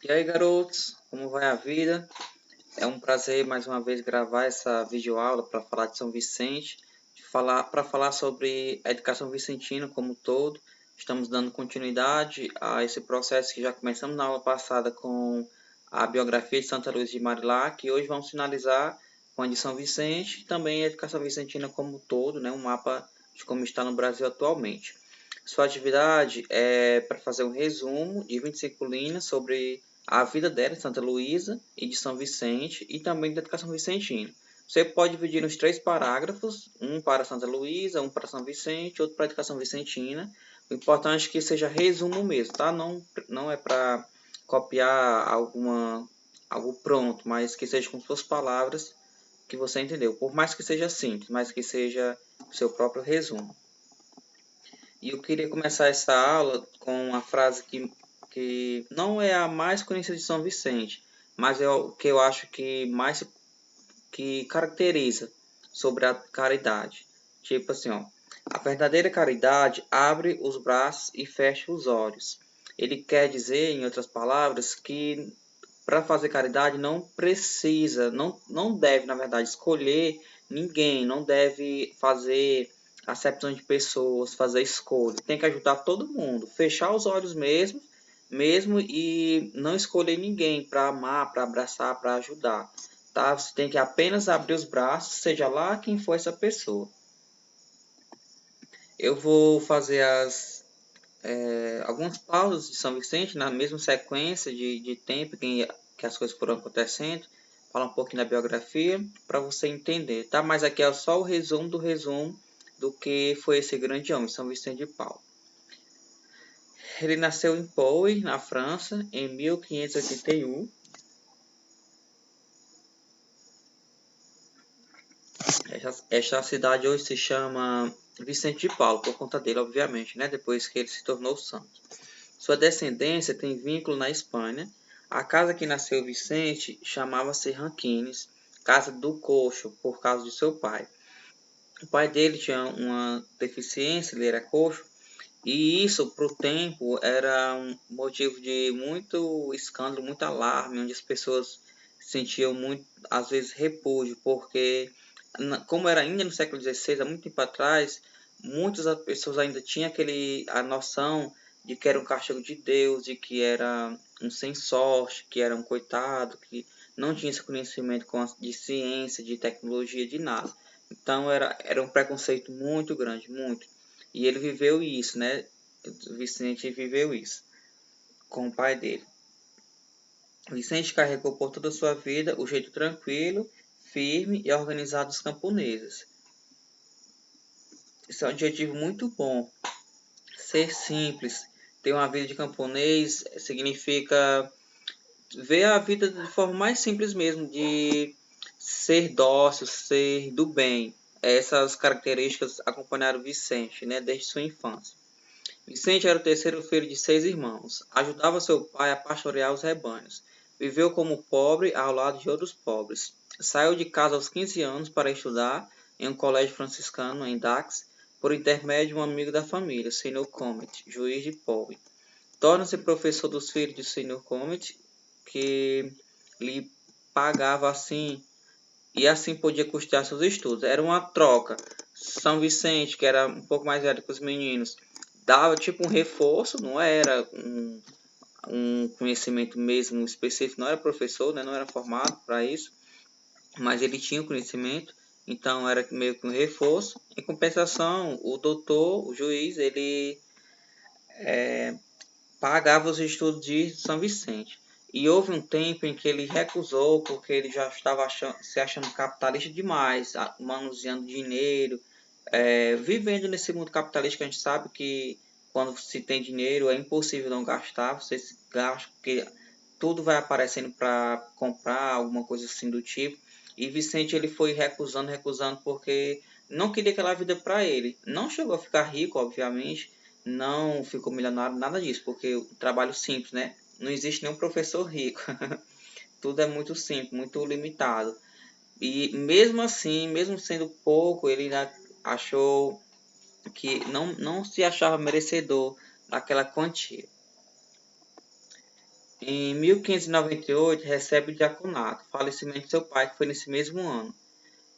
E aí, garotos, como vai a vida? É um prazer mais uma vez gravar essa videoaula para falar de São Vicente, para falar sobre a educação vicentina como um todo. Estamos dando continuidade a esse processo que já começamos na aula passada com a biografia de Santa Luz de Marilac, e hoje vamos finalizar com a de São Vicente e também a educação vicentina como um todo, né, um mapa de como está no Brasil atualmente. Sua atividade é para fazer um resumo de 25 linhas sobre a vida dela, de Santa Luísa e de São Vicente, e também da educação vicentina. Você pode dividir nos 3 parágrafos, um para Santa Luísa, um para São Vicente, outro para a educação vicentina. O importante é que seja resumo mesmo, tá? Não é para copiar algo pronto, mas que seja com suas palavras que você entendeu. Por mais que seja simples, mas que seja o seu próprio resumo. E eu queria começar essa aula com uma frase que não é a mais conhecida de São Vicente, mas é o que eu acho que mais que caracteriza sobre a caridade. Tipo assim, ó, a verdadeira caridade abre os braços e fecha os olhos. Ele quer dizer, em outras palavras, que para fazer caridade não precisa, não deve, na verdade, escolher ninguém, não deve fazer acepção de pessoas, fazer escolha. Tem que ajudar todo mundo, fechar os olhos mesmo e não escolher ninguém para amar, para abraçar, para ajudar. Tá? Você tem que apenas abrir os braços, seja lá quem for essa pessoa. Eu vou fazer algumas pausas de São Vicente na mesma sequência de tempo que as coisas foram acontecendo, falar um pouquinho da biografia para você entender, tá? Mas aqui é só o resumo do que foi esse grande homem, São Vicente de Paulo. Ele nasceu em Pau, na França, em 1581. Esta cidade hoje se chama Vicente de Paulo, por conta dele, obviamente, né? Depois que ele se tornou santo. Sua descendência tem vínculo na Espanha. A casa que nasceu Vicente chamava-se Ranquines, casa do coxo, por causa de seu pai. O pai dele tinha uma deficiência, ele era coxo, e isso, para o tempo, era um motivo de muito escândalo, muito alarme, onde as pessoas sentiam muito, às vezes, repúdio, porque, como era ainda no século XVI, há muito tempo atrás, muitas pessoas ainda tinham a noção de que era um castigo de Deus, de que era um sem sorte, que era um coitado, que não tinha esse conhecimento de ciência, de tecnologia, de nada. Então era um preconceito muito grande, muito. E ele viveu isso, né? O Vicente viveu isso com o pai dele. Vicente carregou por toda a sua vida o jeito tranquilo, firme e organizado dos camponeses. Isso é um adjetivo muito bom. Ser simples, ter uma vida de camponês significa ver a vida de forma mais simples mesmo, de ser dócil, ser do bem. Essas características acompanharam Vicente, né, desde sua infância. Vicente era o terceiro filho de 6 irmãos. Ajudava seu pai a pastorear os rebanhos. Viveu como pobre ao lado de outros pobres. Saiu de casa aos 15 anos para estudar em um colégio franciscano em Dax, por intermédio de um amigo da família, Sr. Comet, juiz de Pobre. Torna-se professor dos filhos de Sr. Comet, que lhe pagava assim e assim podia custear seus estudos. Era uma troca. São Vicente, que era um pouco mais velho que os meninos, dava tipo um reforço, não era um conhecimento mesmo específico, não era professor, né, não era formado para isso, mas ele tinha o conhecimento, então era meio que um reforço. Em compensação, o doutor, o juiz, ele pagava os estudos de São Vicente. E houve um tempo em que ele recusou, porque ele já estava se achando capitalista demais, manuseando dinheiro, vivendo nesse mundo capitalista que a gente sabe que quando se tem dinheiro é impossível não gastar, você gasta porque tudo vai aparecendo para comprar alguma coisa assim do tipo. E Vicente ele foi recusando porque não queria aquela vida para ele. Não chegou a ficar rico, obviamente, não ficou milionário, nada disso, porque o trabalho simples, né? Não existe nenhum professor rico. Tudo é muito simples, muito limitado. E mesmo assim, mesmo sendo pouco, ele achou que não se achava merecedor daquela quantia. Em 1598, recebe o diaconato, falecimento de seu pai, que foi nesse mesmo ano.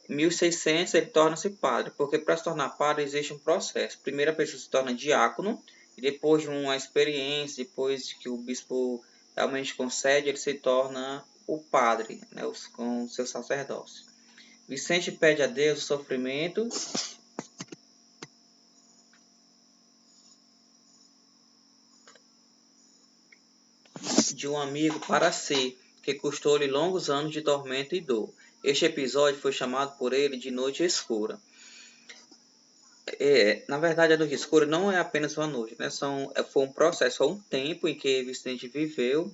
Em 1600, ele torna-se padre, porque para se tornar padre existe um processo. Primeiro a pessoa se torna diácono, e depois de uma experiência, depois que o bispo realmente concede, ele se torna o padre, né, com o seu sacerdócio. Vicente pede a Deus o sofrimento de um amigo para si, que custou-lhe longos anos de tormento e dor. Este episódio foi chamado por ele de Noite Escura. Na verdade, a Noite Escura não é apenas uma noite, né? Foi um processo, foi um tempo em que Vicente viveu,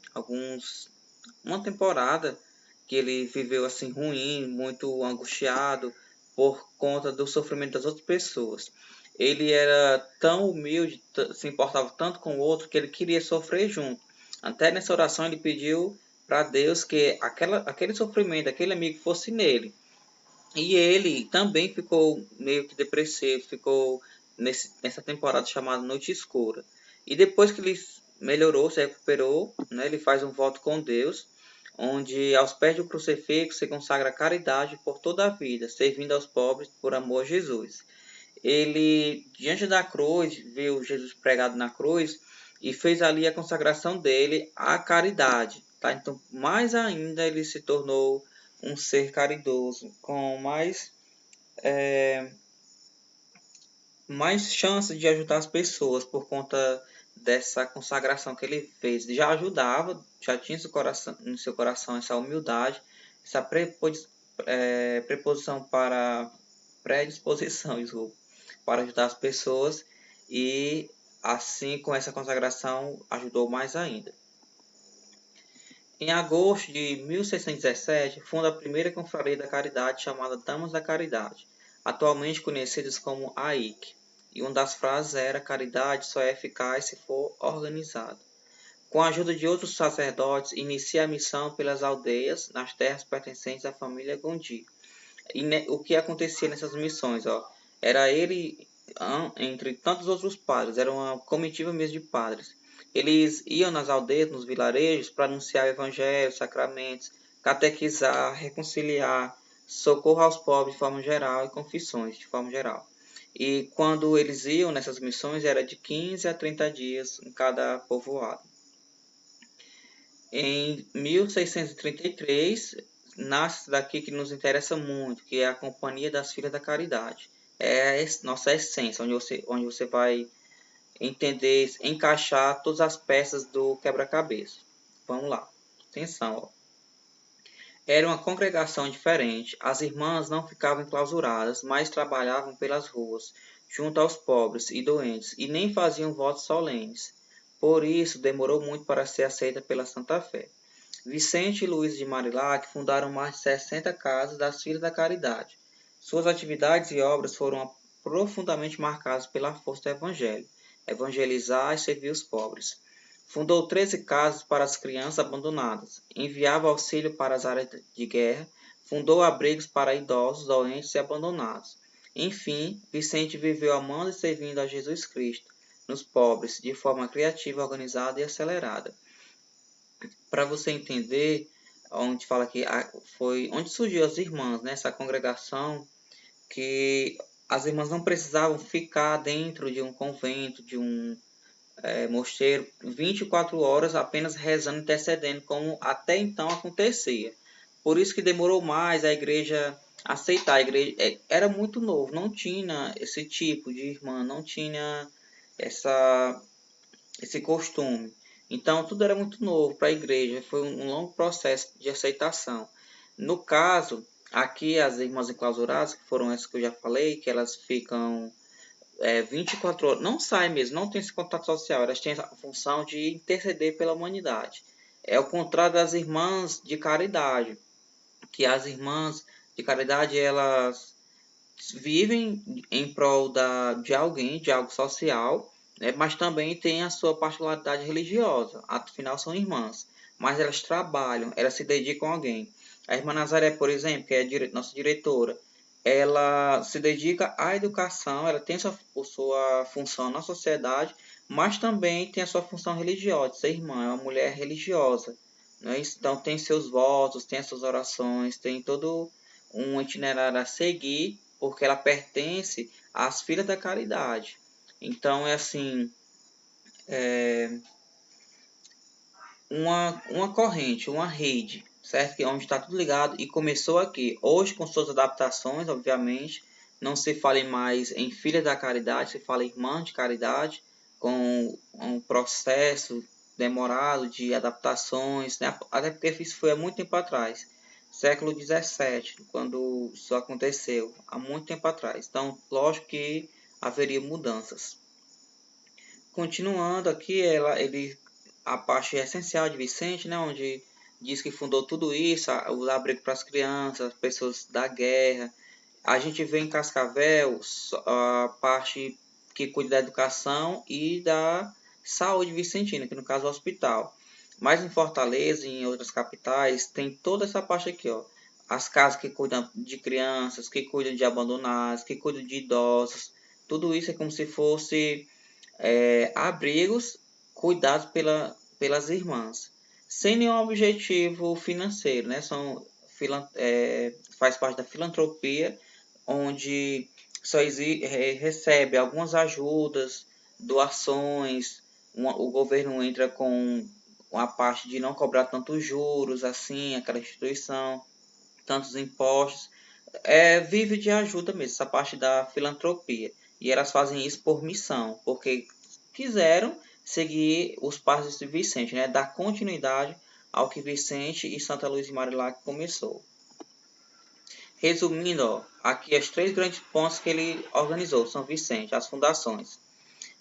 uma temporada que ele viveu assim ruim, muito angustiado por conta do sofrimento das outras pessoas. Ele era tão humilde, se importava tanto com o outro, que ele queria sofrer junto. Até nessa oração ele pediu para Deus que aquele sofrimento, aquele amigo fosse nele. E ele também ficou meio que depressivo, ficou nessa temporada chamada Noite Escura. E depois que ele melhorou, se recuperou, né, ele faz um voto com Deus, onde aos pés do crucifixo se consagra a caridade por toda a vida, servindo aos pobres por amor a Jesus. Ele, diante da cruz, viu Jesus pregado na cruz e fez ali a consagração dele à caridade. Tá? Então, mais ainda, ele se tornou um ser caridoso, com mais chances de ajudar as pessoas por conta dessa consagração que ele fez. Já ajudava, já tinha no seu coração essa humildade, essa preposição para predisposição, desculpa, para ajudar as pessoas e assim com essa consagração ajudou mais ainda. Em agosto de 1617, funda a primeira confraria da caridade chamada Damas da Caridade, atualmente conhecidas como AIC, e uma das frases era: caridade só é eficaz se for organizada. Com a ajuda de outros sacerdotes, inicia a missão pelas aldeias nas terras pertencentes à família Gondi. E o que acontecia nessas missões? Era ele, entre tantos outros padres, era uma comitiva mesmo de padres. Eles iam nas aldeias, nos vilarejos, para anunciar o evangelho, sacramentos, catequizar, reconciliar, socorro aos pobres de forma geral e confissões de forma geral. E quando eles iam nessas missões, era de 15 a 30 dias em cada povoado. Em 1633, nasce daqui que nos interessa muito, que é a Companhia das Filhas da Caridade. É a nossa essência, onde você vai entender, encaixar todas as peças do quebra-cabeça. Vamos lá. Atenção. Era uma congregação diferente. As irmãs não ficavam enclausuradas, mas trabalhavam pelas ruas, junto aos pobres e doentes, e nem faziam votos solenes. Por isso, demorou muito para ser aceita pela Santa Fé. Vicente e Luiz de Marilac fundaram mais de 60 casas das Filhas da Caridade. Suas atividades e obras foram profundamente marcadas pela força do Evangelho, evangelizar e servir os pobres. Fundou 13 casas para as crianças abandonadas, enviava auxílio para as áreas de guerra, fundou abrigos para idosos, doentes e abandonados. Enfim, Vicente viveu amando e servindo a Jesus Cristo, nos pobres, de forma criativa, organizada e acelerada. Para você entender, onde fala que foi onde surgiu as irmãs, né? Essa congregação, que as irmãs não precisavam ficar dentro de um convento, de um mosteiro, 24 horas apenas rezando, intercedendo, como até então acontecia. Por isso que demorou mais a igreja aceitar. A igreja era muito novo, não tinha esse tipo de irmã, não tinha esse costume. Então, tudo era muito novo para a igreja, foi um longo processo de aceitação. No caso, aqui as irmãs enclausuradas, que foram essas que eu já falei, que elas ficam 24 horas, não saem mesmo, não tem esse contato social, elas têm a função de interceder pela humanidade. É o contrário das irmãs de caridade, que as irmãs de caridade, elas vivem em prol de alguém, de algo social, né, mas também tem a sua particularidade religiosa, afinal são irmãs, mas elas trabalham, elas se dedicam a alguém. A irmã Nazaré, por exemplo, que é nossa diretora, ela se dedica à educação, ela tem sua função na sociedade, mas também tem a sua função religiosa, ser irmã, é uma mulher religiosa, né? Então tem seus votos, tem as suas orações, tem todo um itinerário a seguir, porque ela pertence às filhas da caridade. Então é assim, uma corrente, uma rede, certo? Que é onde está tudo ligado e começou aqui. Hoje, com suas adaptações, obviamente, não se fala mais em filha da caridade, se fala irmã de caridade, com um processo demorado de adaptações, né? Até porque isso foi há muito tempo atrás, século XVII, quando isso aconteceu, há muito tempo atrás. Então, lógico que haveria mudanças. Continuando aqui, a parte essencial de Vicente, né, onde diz que fundou tudo isso, o abrigo para as crianças, as pessoas da guerra. A gente vê em Cascavel a parte que cuida da educação e da saúde vicentina, que no caso é o hospital. Mas em Fortaleza e em outras capitais tem toda essa parte aqui, ó. As casas que cuidam de crianças, que cuidam de abandonados, que cuidam de idosos. Tudo isso é como se fosse abrigos cuidados pelas irmãs, sem nenhum objetivo financeiro, né? Faz parte da filantropia, onde recebe algumas ajudas, doações, o governo entra com a parte de não cobrar tantos juros, assim, aquela instituição, tantos impostos, vive de ajuda mesmo, essa parte da filantropia. E elas fazem isso por missão, porque quiseram seguir os passos de Vicente, né? Dar continuidade ao que Vicente e Santa Luz de Marilac começou. Resumindo, ó, aqui os 3 grandes pontos que ele organizou, São Vicente, as fundações.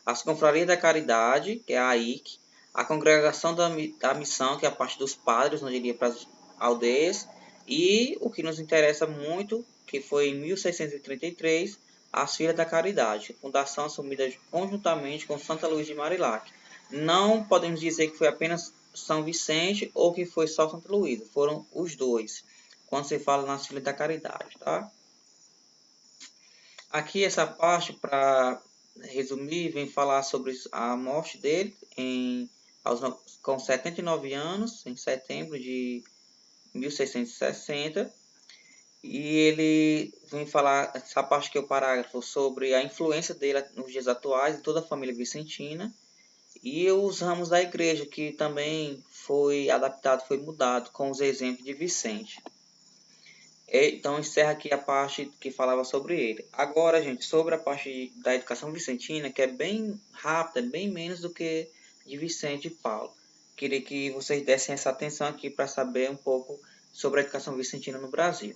As Confrarias da Caridade, que é a AIC, a Congregação da Missão, que é a parte dos padres, onde iria para as aldeias, e o que nos interessa muito, que foi em 1633, as Filhas da Caridade, fundação assumida conjuntamente com Santa Luz de Marilac. Não podemos dizer que foi apenas São Vicente ou que foi só Santa Luísa, foram os dois, quando se fala nas Filhas da Caridade, tá? Aqui essa parte, para resumir, vem falar sobre a morte dele com 79 anos, em setembro de 1660. E ele vem falar, essa parte que é o parágrafo, sobre a influência dele nos dias atuais e toda a família vicentina. E os ramos da igreja, que também foi adaptado, foi mudado, com os exemplos de Vicente. Então, encerra aqui a parte que falava sobre ele. Agora, gente, sobre a parte da educação vicentina, que é bem rápida, bem menos do que de Vicente e Paulo. Queria que vocês dessem essa atenção aqui para saber um pouco sobre a educação vicentina no Brasil.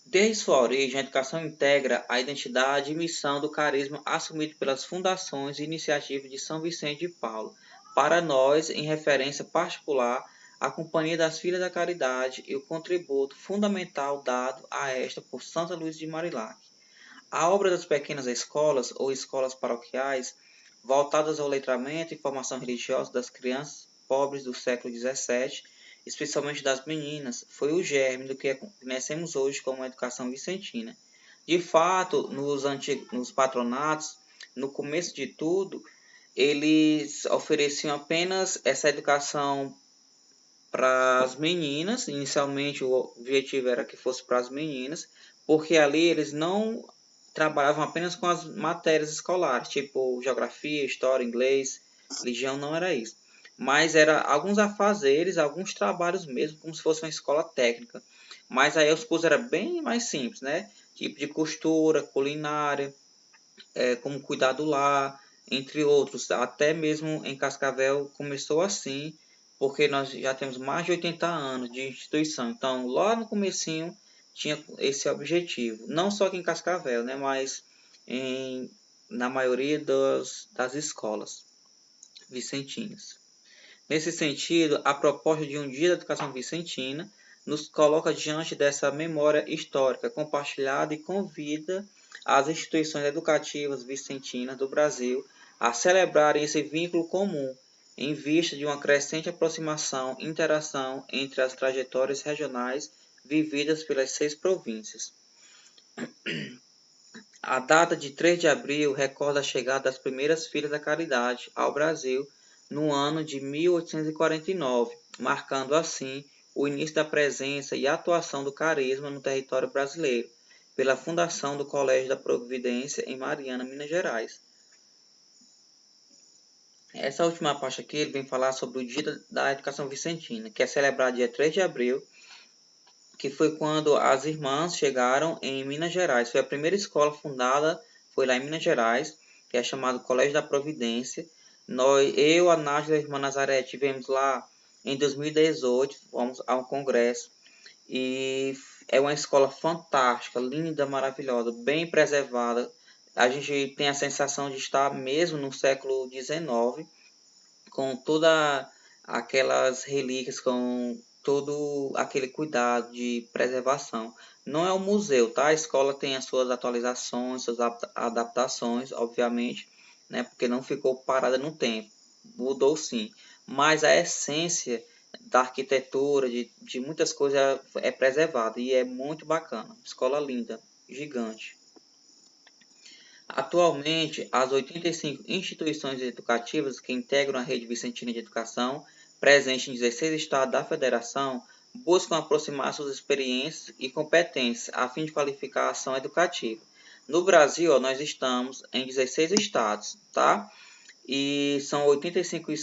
Desde sua origem, a educação integra a identidade e missão do carisma assumido pelas fundações e iniciativas de São Vicente de Paulo, para nós, em referência particular, a Companhia das Filhas da Caridade e o contributo fundamental dado a esta por Santa Luz de Marilac. A obra das pequenas escolas ou escolas paroquiais, voltadas ao letramento e formação religiosa das crianças pobres do século XVII, especialmente das meninas, foi o germe do que conhecemos hoje como educação vicentina. De fato, nos patronatos, no começo de tudo, eles ofereciam apenas essa educação para as meninas. Inicialmente o objetivo era que fosse para as meninas, porque ali eles não trabalhavam apenas com as matérias escolares, tipo geografia, história, inglês, religião, não era isso. Mas era alguns afazeres, alguns trabalhos mesmo, como se fosse uma escola técnica. Mas aí os cursos eram bem mais simples, né? Tipo de costura, culinária, como cuidar do lar, entre outros. Até mesmo em Cascavel começou assim, porque nós já temos mais de 80 anos de instituição. Então, lá no comecinho tinha esse objetivo. Não só aqui em Cascavel, né, mas na maioria das escolas vicentinas. Nesse sentido, a proposta de um dia da educação vicentina nos coloca diante dessa memória histórica compartilhada e convida as instituições educativas vicentinas do Brasil a celebrarem esse vínculo comum, em vista de uma crescente aproximação e interação entre as trajetórias regionais vividas pelas 6 províncias. A data de 3 de abril recorda a chegada das primeiras Filhas da Caridade ao Brasil no ano de 1849, marcando assim o início da presença e atuação do carisma no território brasileiro, pela fundação do Colégio da Providência em Mariana, Minas Gerais. Essa última parte aqui ele vem falar sobre o Dia da Educação Vicentina, que é celebrado dia 3 de abril, que foi quando as irmãs chegaram em Minas Gerais. Foi a primeira escola fundada, foi lá em Minas Gerais, que é chamado Colégio da Providência. Eu, a Nádia e a irmã Nazaré tivemos lá em 2018, fomos ao congresso, e é uma escola fantástica, linda, maravilhosa, bem preservada. A gente tem a sensação de estar mesmo no século XIX, com todas aquelas relíquias, com todo aquele cuidado de preservação. Não é um museu, tá? A escola tem as suas atualizações, suas adaptações, obviamente, né? Porque não ficou parada no tempo. Mudou sim. Mas a essência da arquitetura, de muitas coisas é preservada e é muito bacana. Escola linda, gigante. Atualmente, as 85 instituições educativas que integram a Rede Vicentina de Educação, presentes em 16 estados da Federação, buscam aproximar suas experiências e competências a fim de qualificar a ação educativa. No Brasil, nós estamos em 16 estados, tá? E são 85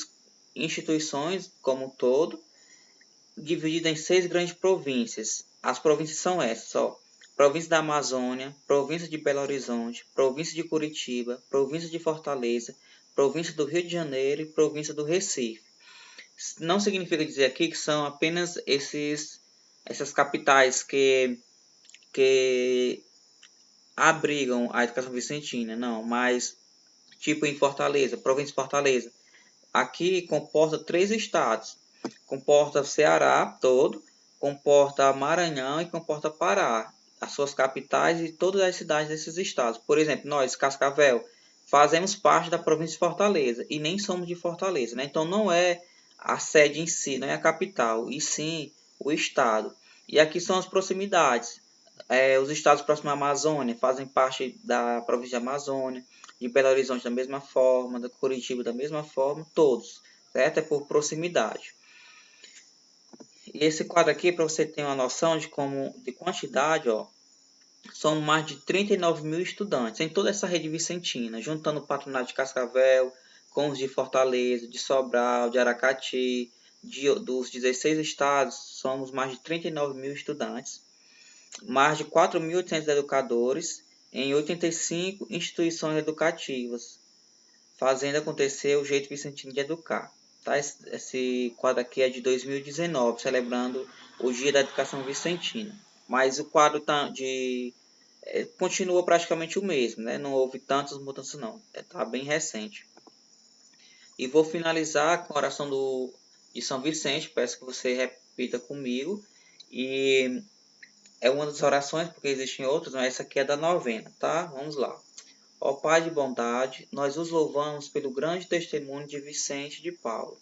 instituições como um todo, divididas em 6 grandes províncias. As províncias são essas, ó. Província da Amazônia, província de Belo Horizonte, província de Curitiba, província de Fortaleza, província do Rio de Janeiro e província do Recife. Não significa dizer aqui que são apenas essas capitais que abrigam a educação vicentina, não, mas tipo em Fortaleza, província de Fortaleza. Aqui comporta 3 estados, comporta Ceará todo, comporta Maranhão e comporta Pará, as suas capitais e todas as cidades desses estados. Por exemplo, nós, Cascavel, fazemos parte da província de Fortaleza e nem somos de Fortaleza, né? Então não é a sede em si, não é a capital, e sim o estado. E aqui são as proximidades. Os estados próximos à Amazônia fazem parte da província de Amazônia, de Belo Horizonte da mesma forma, da Curitiba da mesma forma, todos, certo? É por proximidade. E esse quadro aqui, para você ter uma noção de quantidade, ó, são mais de 39 mil estudantes em toda essa rede vicentina, juntando o patronato de Cascavel com os de Fortaleza, de Sobral, de Aracati, dos 16 estados, somos mais de 39 mil estudantes, mais de 4.800 educadores em 85 instituições educativas, fazendo acontecer o jeito vicentino de educar. Tá? Esse quadro aqui é de 2019, celebrando o Dia da Educação Vicentina. Mas o quadro continua praticamente o mesmo, né? Não houve tantas mudanças não, está bem recente. E vou finalizar com a oração de São Vicente, peço que você repita comigo. E é uma das orações, porque existem outras, mas essa aqui é da novena, tá? Vamos lá. Ó Pai de bondade, nós os louvamos pelo grande testemunho de Vicente de Paulo.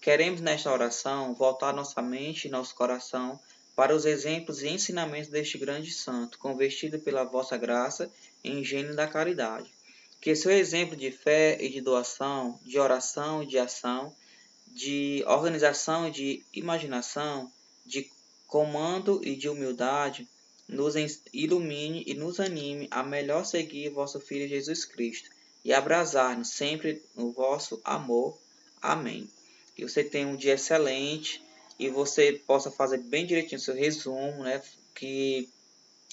Queremos nesta oração voltar nossa mente e nosso coração para os exemplos e ensinamentos deste grande santo, convertido pela vossa graça em gênio da caridade. Que seu exemplo de fé e de doação, de oração e de ação, de organização e de imaginação, de comando e de humildade, nos ilumine e nos anime a melhor seguir vosso Filho Jesus Cristo e abrasar-nos sempre no vosso amor. Amém. Que você tenha um dia excelente e você possa fazer bem direitinho o seu resumo, né? Que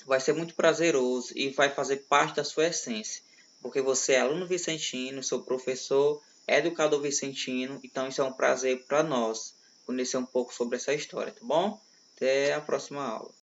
vai ser muito prazeroso e vai fazer parte da sua essência, porque você é aluno vicentino, seu professor é educador vicentino, então isso é um prazer para nós conhecer um pouco sobre essa história, tá bom? Até a próxima aula.